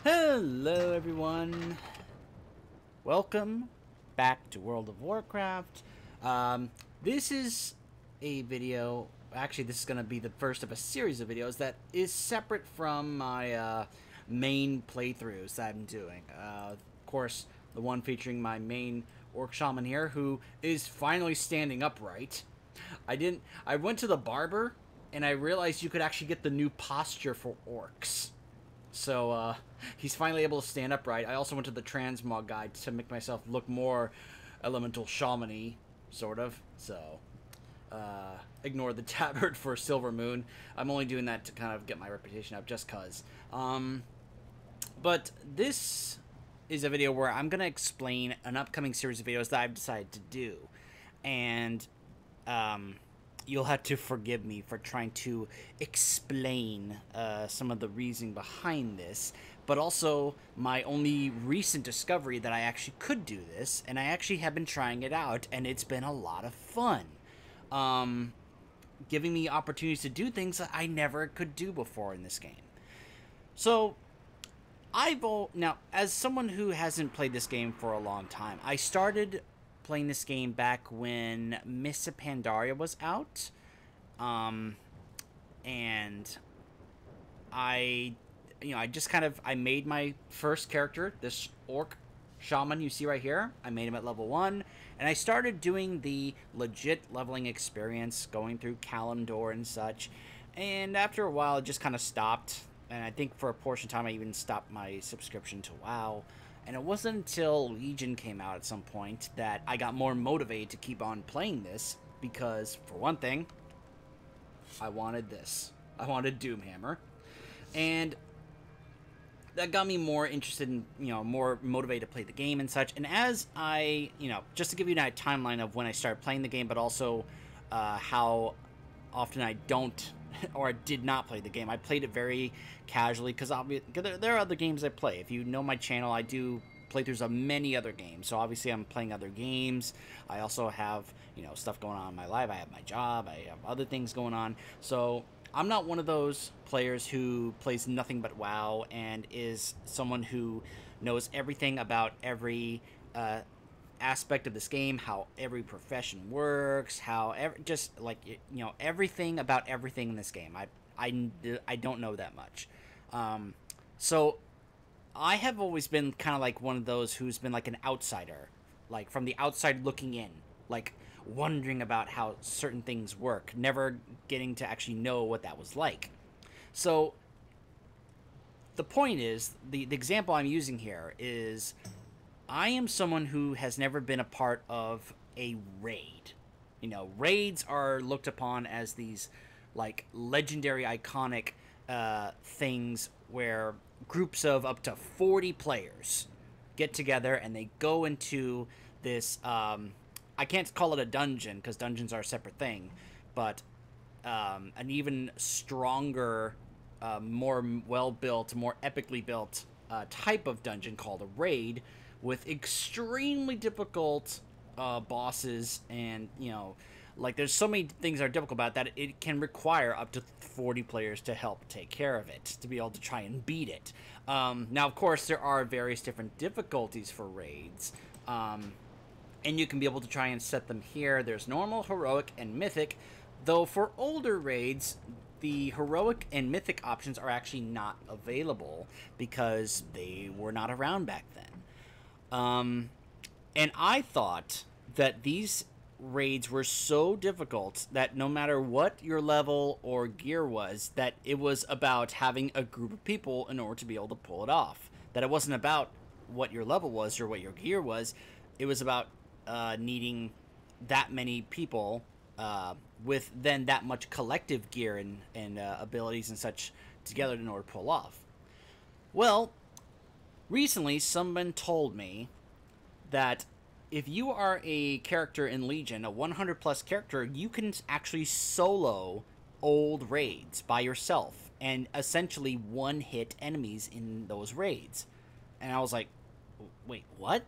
Hello everyone, welcome back to World of Warcraft. This is a video, actually this is going to be the first of a series of videos that is separate from my main playthroughs that I'm doing. Of course, the one featuring my main orc shaman here, who is finally standing upright. I went to the barber and I realized you could actually get the new posture for orcs. So, he's finally able to stand upright. I also went to the transmog guide to make myself look more elemental shaman-y, sort of. So, ignore the tabard for Silver Moon. I'm only doing that to kind of get my reputation up, just cuz. But this is a video where I'm going to explain an upcoming series of videos that I've decided to do. And, you'll have to forgive me for trying to explain some of the reasoning behind this, but also my only recent discovery that I actually could do this, and I actually have been trying it out, and it's been a lot of fun. Giving me opportunities to do things that I never could do before in this game. So, now, as someone who hasn't played this game for a long time, I started playing this game back when Mists of Pandaria was out, and I made my first character, this orc shaman you see right here. I made him at level 1, and I started doing the legit leveling experience, going through Kalimdor and such, and after a while it just kind of stopped, and I think for a portion of time I even stopped my subscription to WoW. And it wasn't until Legion came out at some point that I got more motivated to keep on playing this, because, for one thing, I wanted this. I wanted Doomhammer. And that got me more interested in, more motivated to play the game and such. And as I, just to give you a timeline of when I started playing the game, but also how often I don't or I did not play the game. I played it very casually because there are other games I play. If you know my channel, I do playthroughs of many other games. So obviously I'm playing other games. I also have, stuff going on in my life. I have my job. I have other things going on. So I'm not one of those players who plays nothing but WoW and is someone who knows everything about every aspect of this game, how every profession works, everything about everything in this game. I don't know that much. So I have always been kind of like one of those who's been like an outsider, like from the outside looking in, like wondering about how certain things work, never getting to actually know what that was like. So the point is, the example I'm using here is, I am someone who has never been a part of a raid. Raids are looked upon as these, like, legendary, iconic things where groups of up to 40 players get together and they go into this, I can't call it a dungeon because dungeons are a separate thing, but an even stronger, more well-built, more epically built type of dungeon called a raid, with extremely difficult bosses, and there's so many things that are difficult about that it can require up to 40 players to help take care of it, to be able to try and beat it. Now, of course, there are various different difficulties for raids, and you can be able to try and set them here. There's normal, heroic, and mythic, though for older raids, the heroic and mythic options are actually not available because they were not around back then. And I thought that these raids were so difficult that no matter what your level or gear was, that it was about having a group of people in order to be able to pull it off. That it wasn't about what your level was or what your gear was. It was about needing that many people with then that much collective gear and abilities and such together in order to pull off. Well, recently, someone told me that if you are a character in Legion, a 100+ character, you can actually solo old raids by yourself and essentially one-hit enemies in those raids. And I was like, wait, what?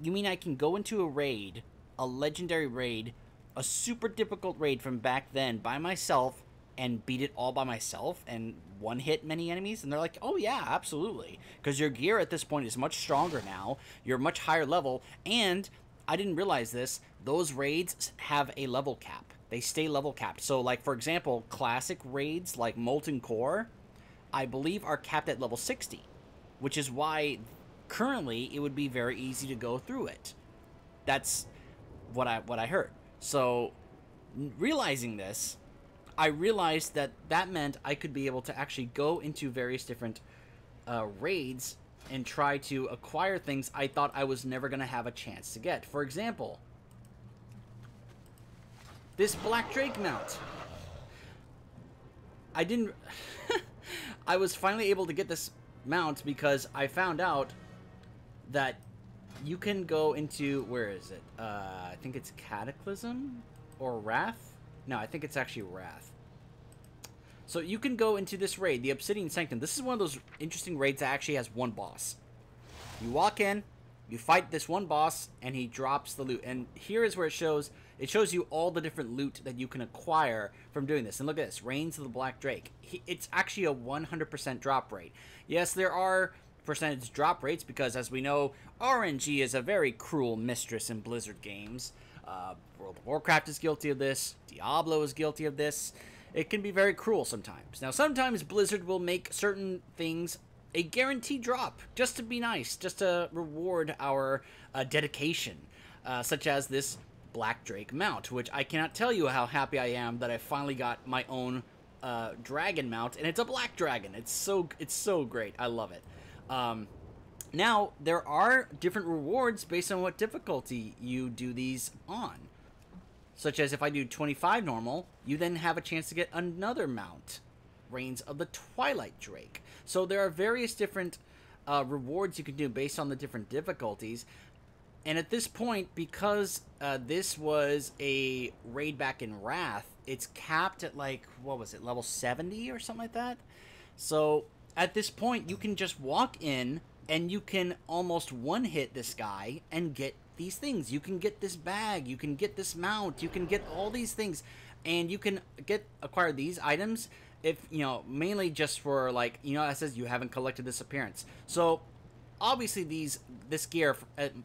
You mean I can go into a raid, a legendary raid, a super difficult raid from back then by myself, and beat it all by myself and one hit many enemies? And they're like, oh yeah, absolutely, because your gear at this point is much stronger now, you're much higher level, and I didn't realize this, those raids have a level cap. They stay level capped. So like, for example, classic raids like Molten Core, I believe are capped at level 60, which is why currently it would be very easy to go through it. That's what I heard. So realizing this, I realized that that meant I could be able to actually go into various different raids and try to acquire things I thought I was never going to have a chance to get. For example, this Black Drake mount. I didn't... I was finally able to get this mount because I found out that you can go into... Where is it? I think it's Cataclysm or Wrath? No, I think it's actually Wrath. So you can go into this raid, the Obsidian Sanctum. This is one of those interesting raids that actually has one boss. You walk in, you fight this one boss, and he drops the loot. And here is where it shows you all the different loot that you can acquire from doing this. And look at this, Reigns of the Black Drake. It's actually a 100% drop rate. Yes, there are percentage drop rates because, as we know, RNG is a very cruel mistress in Blizzard games. World of Warcraft is guilty of this. Diablo is guilty of this. It can be very cruel sometimes. Now, sometimes Blizzard will make certain things a guaranteed drop, just to be nice, just to reward our dedication, such as this Black Drake mount, which I cannot tell you how happy I am that I finally got my own dragon mount, and it's a black dragon. It's so great. I love it. Now, there are different rewards based on what difficulty you do these on. Such as if I do 25 normal, you then have a chance to get another mount, Reigns of the Twilight Drake. So there are various different rewards you can do based on the different difficulties. And at this point, because this was a raid back in Wrath, it's capped at like, what was it, level 70 or something like that? So at this point, you can just walk in and you can almost one-hit this guy and get these things. You can get this bag, you can get this mount, you can get all these things, and you can acquire these items if, you know, mainly just for, like, you know, it says you haven't collected this appearance. So obviously this gear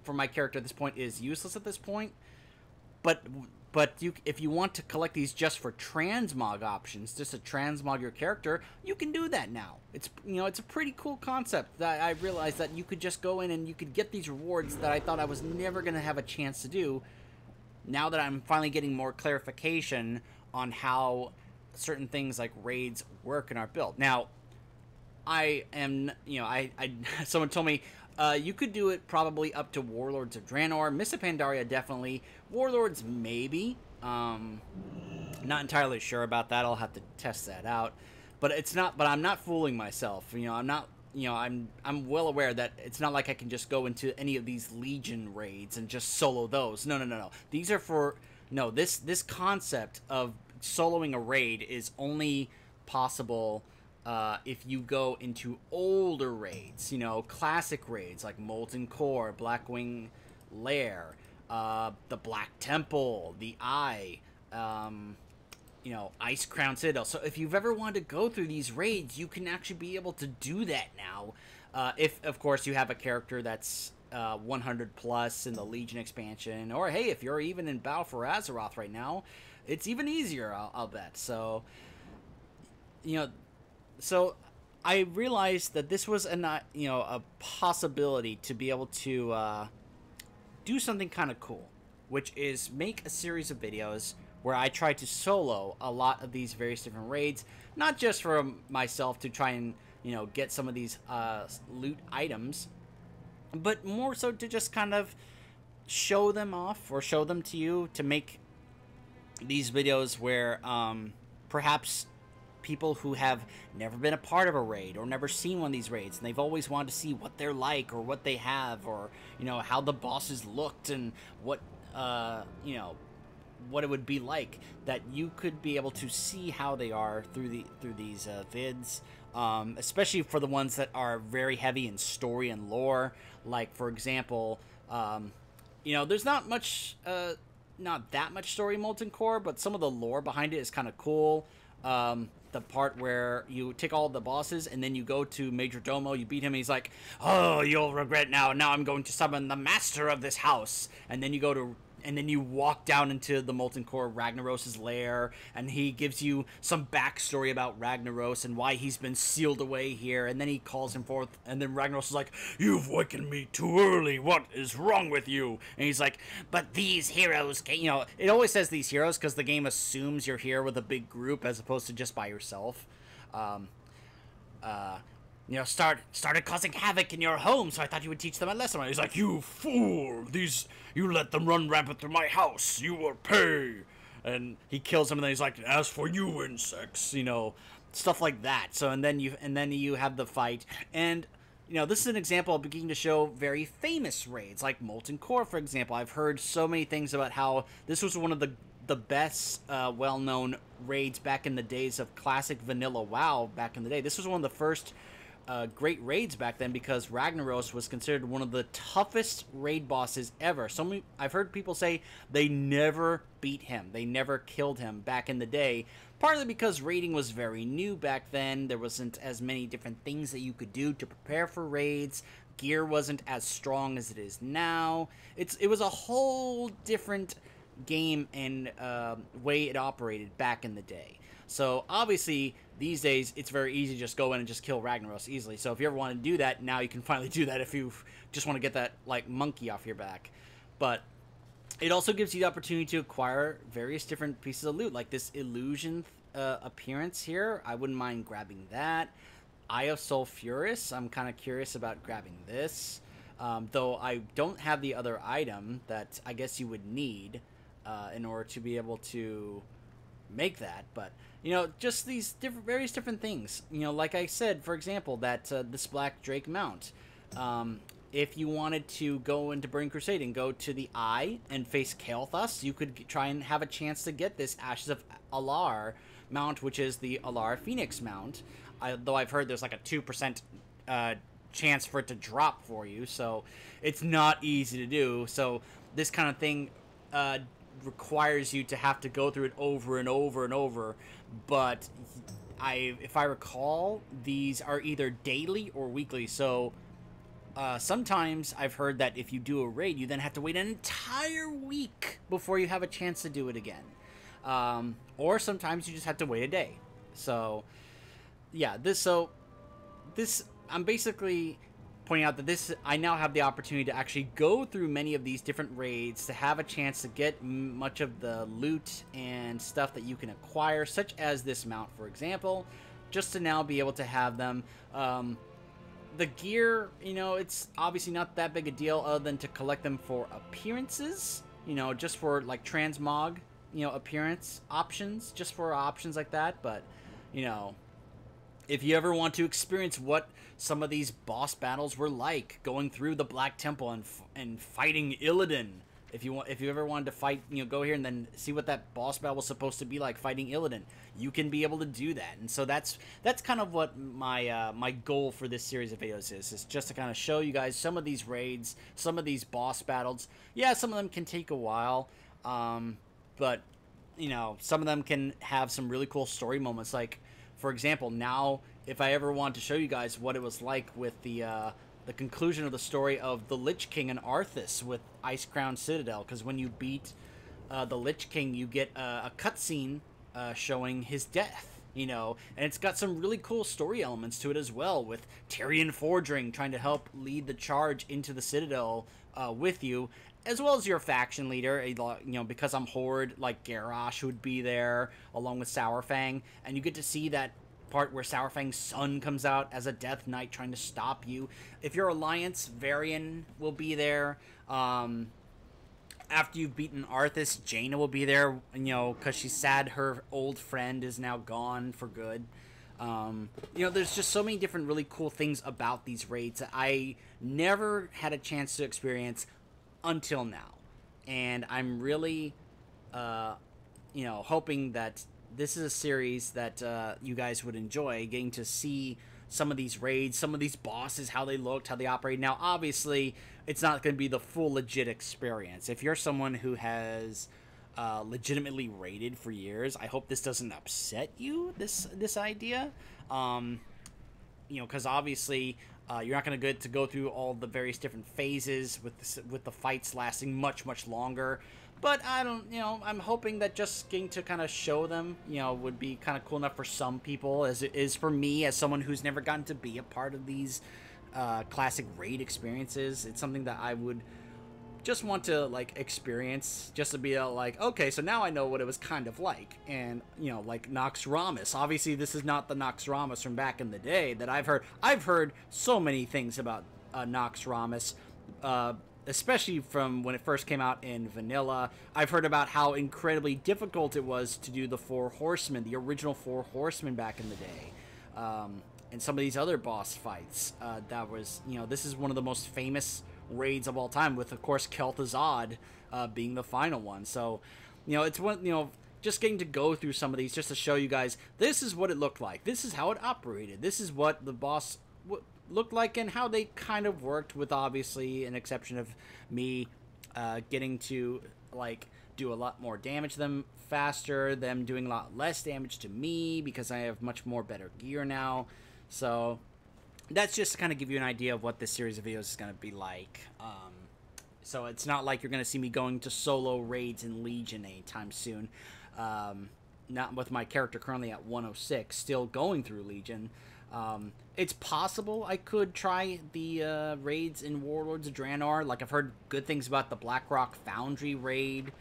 for my character at this point is useless at this point, but if you want to collect these just for transmog options, just to transmog your character, you can do that now. It's, you know, it's a pretty cool concept that I realized that you could just go in and you could get these rewards that I thought I was never going to have a chance to do. Now that I'm finally getting more clarification on how certain things like raids work in our build. Now, I am, you know, someone told me you could do it probably up to Warlords of Draenor. Miss Pandaria definitely. Warlords maybe. Not entirely sure about that. I'll have to test that out. But it's not. But I'm not fooling myself. You know, I'm not. You know, I'm well aware that it's not like I can just go into any of these Legion raids and just solo those. No. These are for this concept of soloing a raid is only possible if you go into older raids, you know, classic raids like Molten Core, Blackwing Lair, the Black Temple, the Eye, you know, Ice Crown Citadel. So if you've ever wanted to go through these raids, you can actually be able to do that now. If, of course, you have a character that's 100 plus in the Legion expansion, or hey, if you're even in Battle for Azeroth right now, it's even easier, I'll bet. So, you know, so I realized that this was a possibility to be able to do something kind of cool, which is make a series of videos where I try to solo a lot of these various different raids, not just for myself to try and, you know, get some of these loot items, but more so to just kind of show them off or show them to you, to make these videos where perhaps people who have never been a part of a raid or never seen one of these raids, and they've always wanted to see what they're like or what they have, or, you know, how the bosses looked and what, you know, what it would be like, that you could be able to see how they are through these vids, especially for the ones that are very heavy in story and lore. Like, for example, you know, there's not that much story in Molten Core, but some of the lore behind it is kind of cool. The part where you take all the bosses and then you go to Major Domo, you beat him, and he's like, "Oh, you'll regret now. Now I'm going to summon the master of this house." And then you go to and then you walk down into the Molten Core, Ragnaros' lair, and he gives you some backstory about Ragnaros and why he's been sealed away here, and then he calls him forth, and then Ragnaros is like, "You've wakened me too early, what is wrong with you?" And he's like, "But these heroes," it always says these heroes because the game assumes you're here with a big group as opposed to just by yourself. Um, uh, started causing havoc in your home, so I thought you would teach them a lesson. He's like, "You fool! You let them run rampant through my house. You will pay." And he kills him, and then he's like, "As for you, insects," stuff like that. So, and then you have the fight, and this is an example of beginning to show very famous raids, like Molten Core, for example. I've heard so many things about how this was one of the best well-known raids back in the days of classic vanilla WoW back in the day. This was one of the first great raids back then because Ragnaros was considered one of the toughest raid bosses ever. I've heard people say they never beat him, they never killed him back in the day, partly because raiding was very new back then. There wasn't as many different things that you could do to prepare for raids. Gear wasn't as strong as it is now. It was a whole different game and way it operated back in the day. So obviously these days it's very easy to just go in and just kill Ragnaros easily. So if you ever want to do that, now you can finally do that if you just want to get that like monkey off your back. But it also gives you the opportunity to acquire various different pieces of loot, like this illusion appearance here. I wouldn't mind grabbing that. Eye of Sulfuris, I'm kind of curious about grabbing this. Though I don't have the other item that I guess you would need in order to be able to make that. But just these various different things. Like I said, for example, that this Black Drake mount. If you wanted to go into Burning Crusade and go to the Eye and face Kael'thas, you could try and have a chance to get this Ashes of Alar mount, which is the Alar Phoenix mount. Though I've heard there's like a 2% chance for it to drop for you, so it's not easy to do. So this kind of thing requires you to have to go through it over and over and over. But if I recall, these are either daily or weekly. So sometimes I've heard that if you do a raid, you then have to wait an entire week before you have a chance to do it again. Or sometimes you just have to wait a day. So yeah, this I'm basically pointing out that I now have the opportunity to actually go through many of these different raids to have a chance to get much of the loot and stuff that you can acquire, such as this mount, for example, just to now be able to have them. The gear, it's obviously not that big a deal other than to collect them for appearances, just for like transmog, appearance options, just for options like that. But, if you ever want to experience what some of these boss battles were like, going through the Black Temple and fighting Illidan, if you ever wanted to fight, go here and then see what that boss battle was supposed to be like, fighting Illidan, you can be able to do that. And so that's kind of what my my goal for this series of videos is just to kind of show you guys some of these raids, some of these boss battles. Yeah, some of them can take a while, but some of them can have some really cool story moments. Like, for example, now if I ever want to show you guys what it was like with the conclusion of the story of the Lich King and Arthas with Icecrown Citadel, because when you beat the Lich King, you get a cutscene showing his death, and it's got some really cool story elements to it as well, with Tyrion Fordring trying to help lead the charge into the Citadel with you, as well as your faction leader, because I'm Horde, like Garrosh would be there, along with Sourfang, and you get to see that part where Sourfang's son comes out as a Death Knight trying to stop you. If you're Alliance, Varian will be there. After you've beaten Arthas, Jaina will be there, because she's sad her old friend is now gone for good. There's just so many different really cool things about these raids that I never had a chance to experience until now. And I'm really, hoping that this is a series that you guys would enjoy, getting to see some of these raids, some of these bosses, how they looked, how they operate. Now, obviously, it's not going to be the full legit experience. If you're someone who has legitimately raided for years. I hope this doesn't upset you, this idea. Because obviously you're not going to get to go through all the various different phases with the fights lasting much longer. But I don't, I'm hoping that just getting to kind of show them, would be kind of cool enough for some people, as it is for me, as someone who's never gotten to be a part of these classic raid experiences. It's something that I would just want to experience, just to be like, okay, so now I know what it was kind of like. And like Nox Ramus, obviously this is not the Nox Ramus from back in the day that I've heard so many things about Nox Ramus, especially from when it first came out in vanilla. I've heard about how incredibly difficult it was to do the 4 horsemen, the original 4 horsemen back in the day, and some of these other boss fights. That was, this is one of the most famous raids of all time, with of course Kel'Thuzad being the final one. So it's one, just getting to go through some of these just to show you guys this is what it looked like, this is how it operated, this is what the boss looked like, and how they kind of worked, with obviously an exception of me getting to do a lot more damage to them faster, them doing a lot less damage to me because I have much more better gear now. So that's just to kind of give you an idea of what this series of videos is going to be like. So it's not like you're going to see me going to solo raids in Legion anytime soon. Not with my character currently at 106, still going through Legion. It's possible I could try the raids in Warlords of Draenor. Like, I've heard good things about the Blackrock Foundry raid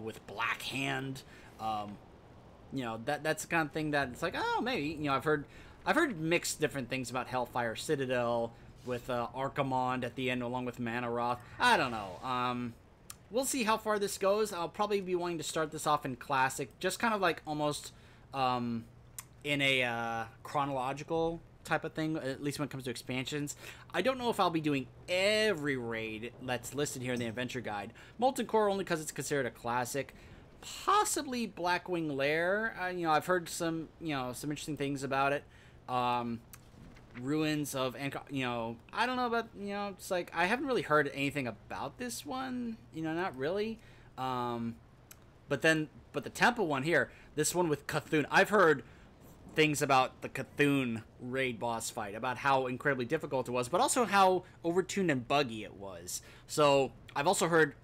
with Black Hand. That's the kind of thing that it's like, oh, maybe. I've heard mixed different things about Hellfire Citadel with Archimonde at the end along with Manaroth. I don't know. We'll see how far this goes. I'll probably be wanting to start this off in Classic, just kind of like almost in a chronological type of thing, at least when it comes to expansions. I don't know if I'll be doing every raid that's listed here in the adventure guide. Molten Core only because it's considered a classic. Possibly Blackwing Lair. I've heard some some interesting things about it. Ruins of I don't know about, it's like I haven't really heard anything about this one, not really. But the temple one here, this one with Cthulhu, I've heard things about the Cthulhu raid boss fight, about how incredibly difficult it was, but also how overtuned and buggy it was. So I've also heard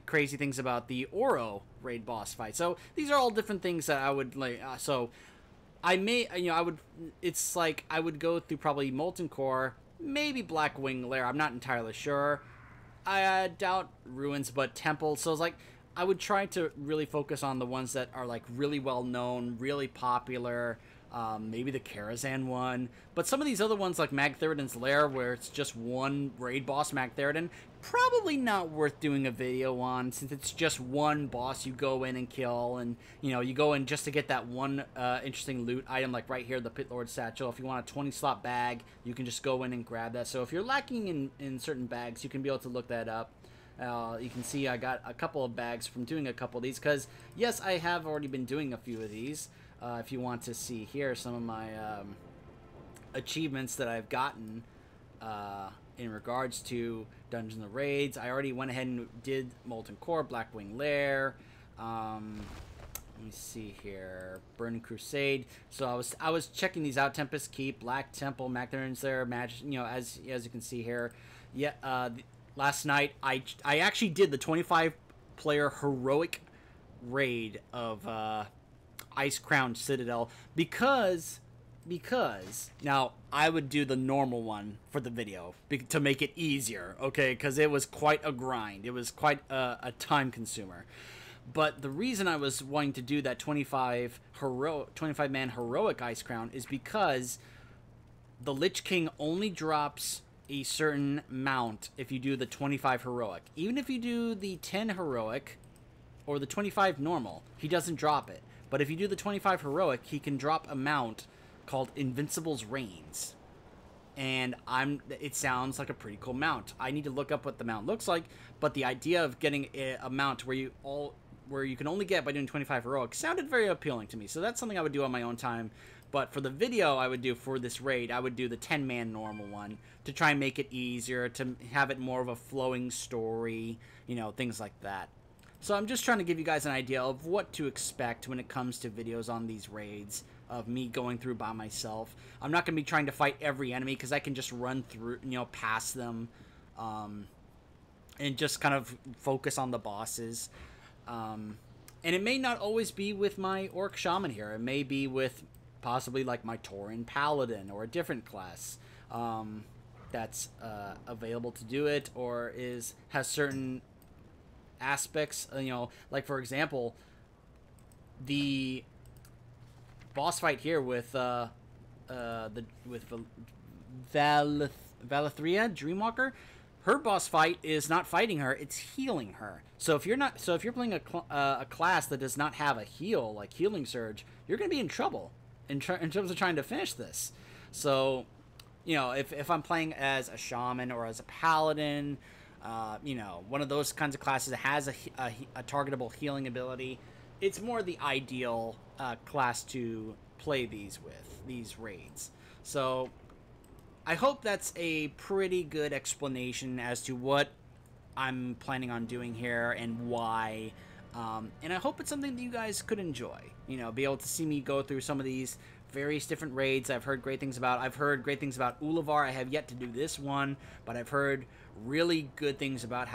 crazy things about the Oro raid boss fight. So these are all different things that I would like. So I may, it's like I would go through probably Molten Core, maybe Blackwing Lair. I'm not entirely sure. I doubt Ruins, but Temple. So it's like I would try to really focus on the ones that are like really well known, really popular. Maybe the Karazhan one, but some of these other ones like Magtheridon's Lair, where it's just one raid boss, Magtheridon, probably not worth doing a video on, since it's just one boss you go in and kill, and you go in just to get that one interesting loot item, like right here, the Pit Lord Satchel. If you want a 20 slot bag, you can just go in and grab that. So if you're lacking in certain bags, you can be able to look that up. You can see I got a couple of bags from doing a couple of these, because yes, I have already been doing a few of these. If you want to see here some of my achievements that I've gotten in regards to Dungeons and Raids, I already went ahead and did Molten Core, Blackwing Lair. Let me see here, Burning Crusade. So I was checking these out: Tempest Keep, Black Temple, Magtheridon's Lair, Magic. As you can see here. Yeah. Last night I actually did the 25-player heroic raid of Ice Crown Citadel, because now I would do the normal one for the video to make it easier, okay, because it was quite a grind. It was quite a time consumer. But the reason I was wanting to do that 25-man heroic Ice Crown is because the Lich King only drops a certain mount if you do the 25 heroic. Even if you do the 10 heroic or the 25 normal, he doesn't drop it. But if you do the 25 heroic, he can drop a mount called Invincible's Reigns. And it sounds like a pretty cool mount. I need to look up what the mount looks like, but the idea of getting a mount where you can only get by doing 25 heroic sounded very appealing to me. So that's something I would do on my own time. But for the video I would do for this raid, I would do the 10-man normal one to try and make it easier, to have it more of a flowing story, things like that. So I'm just trying to give you guys an idea of what to expect when it comes to videos on these raids of me going through by myself. I'm not going to be trying to fight every enemy because I can just run through, past them, and just kind of focus on the bosses. And it may not always be with my Orc Shaman here. It may be with possibly like my Tauren Paladin or a different class that's available to do it, or has certain aspects. Like for example, the boss fight here with Valithria Dreamwalker. Her boss fight is not fighting her; it's healing her. So if you're playing a class that does not have a heal, like Healing Surge, you're going to be in trouble in terms of trying to finish this. So, if I'm playing as a shaman or as a paladin, one of those kinds of classes that has a targetable healing ability, it's more the ideal class to play these raids. So I hope that's a pretty good explanation as to what I'm planning on doing here and why. And I hope it's something that you guys could enjoy. Be able to see me go through some of these various different raids I've heard great things about. I've heard great things about Ulavar. I have yet to do this one, but I've heard really good things about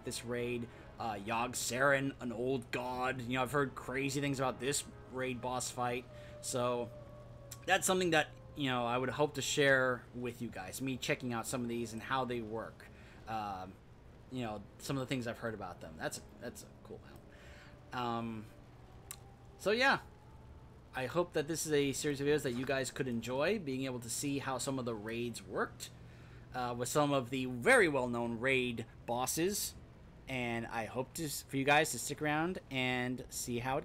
this raid. Yogg Saron, an old god. I've heard crazy things about this raid boss fight. So that's something that I would hope to share with you guys, me checking out some of these and how they work. Some of the things I've heard about them. That's a cool one. So yeah, I hope that this is a series of videos that you guys could enjoy, being able to see how some of the raids worked with some of the very well-known raid bosses. And I hope for you guys to stick around and see how it goes.